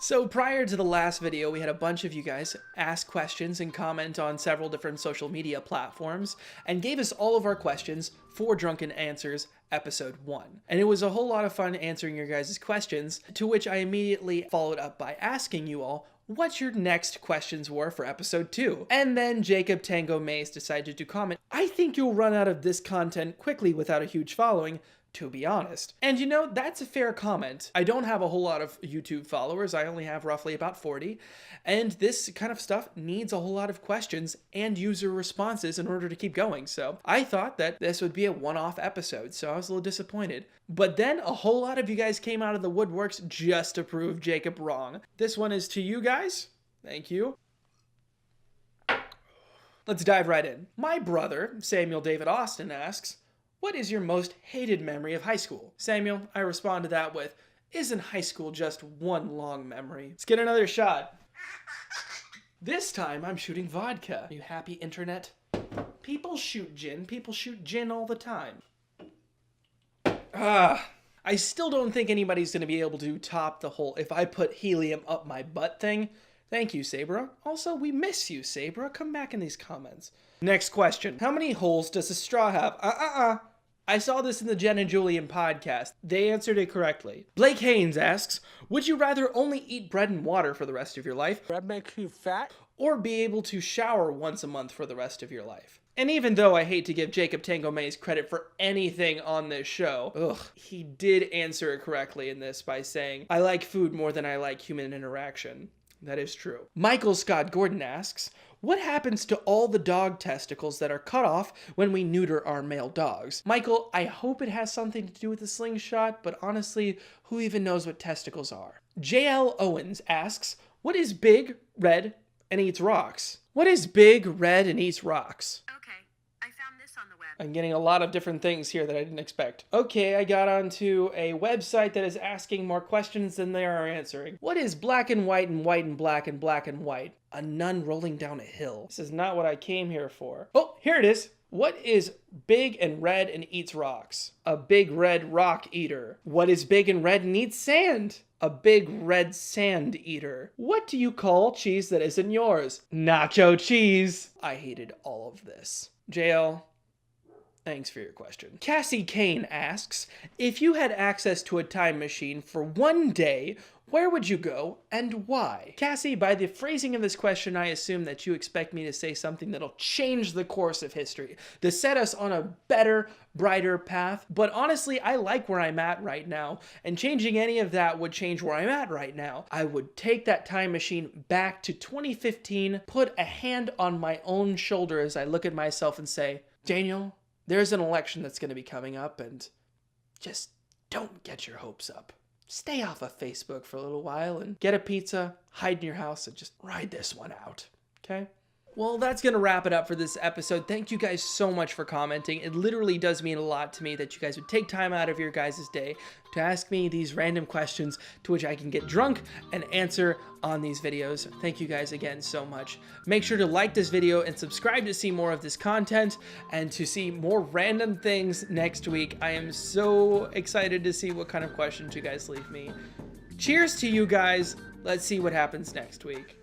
So prior to the last video, we had a bunch of you guys ask questions and comment on several different social media platforms and gave us all of our questions for Drunken Answers episode 1. And it was a whole lot of fun answering your guys' questions, to which I immediately followed up by asking you all what your next questions were for episode 2. And then Jacob Tango Mays decided to comment, "I think you'll run out of this content quickly without a huge following, to be honest." And you know, that's a fair comment. I don't have a whole lot of YouTube followers. I only have roughly about 40. And this kind of stuff needs a whole lot of questions and user responses in order to keep going. So I thought that this would be a one-off episode, so I was a little disappointed. But then a whole lot of you guys came out of the woodworks just to prove Jacob wrong. This one is to you guys. Thank you. Let's dive right in. My brother, Samuel David Austin, asks, "What is your most hated memory of high school?" Samuel, I respond to that with, "Isn't high school just one long memory?" Let's get another shot. This time I'm shooting vodka. Are you happy, internet? People shoot gin all the time. I still don't think anybody's gonna be able to top the whole "if I put helium up my butt" thing. Thank you, Sabra. Also, we miss you, Sabra. Come back in these comments. Next question. How many holes does a straw have? I saw this in the Jen and Julian podcast. They answered it correctly. Blake Haynes asks, would you rather only eat bread and water for the rest of your life? Bread makes you fat? Or be able to shower once a month for the rest of your life? And even though I hate to give Jacob Tango Mays credit for anything on this show, he did answer it correctly in this by saying, I like food more than I like human interaction. That is true. Michael Scott Gordon asks, what happens to all the dog testicles that are cut off when we neuter our male dogs? Michael, I hope it has something to do with the slingshot, but honestly, who even knows what testicles are? JL Owens asks, what is big, red, and eats rocks? What is big, red, and eats rocks? Okay, I found this on the web. I'm getting a lot of different things here that I didn't expect. Okay, I got onto a website that is asking more questions than they are answering. What is black and white and white and black and black and white? A nun rolling down a hill. This is not what I came here for. Oh, here it is. What is big and red and eats rocks? A big red rock eater. What is big and red and eats sand? A big red sand eater. What do you call cheese that isn't yours? Nacho cheese. I hated all of this. JL, thanks for your question. Cassie Kane asks, if you had access to a time machine for one day, where would you go and why? Cassie, by the phrasing of this question, I assume that you expect me to say something that'll change the course of history, to set us on a better, brighter path. But honestly, I like where I'm at right now, and changing any of that would change where I'm at right now. I would take that time machine back to 2015, put a hand on my own shoulder as I look at myself and say, Daniel, there's an election that's going to be coming up, and just don't get your hopes up. Stay off of Facebook for a little while and get a pizza, hide in your house, and just ride this one out, okay? Well, that's going to wrap it up for this episode. Thank you guys so much for commenting. It literally does mean a lot to me that you guys would take time out of your guys' day to ask me these random questions to which I can get drunk and answer on these videos. Thank you guys again so much. Make sure to like this video and subscribe to see more of this content and to see more random things next week. I am so excited to see what kind of questions you guys leave me. Cheers to you guys. Let's see what happens next week.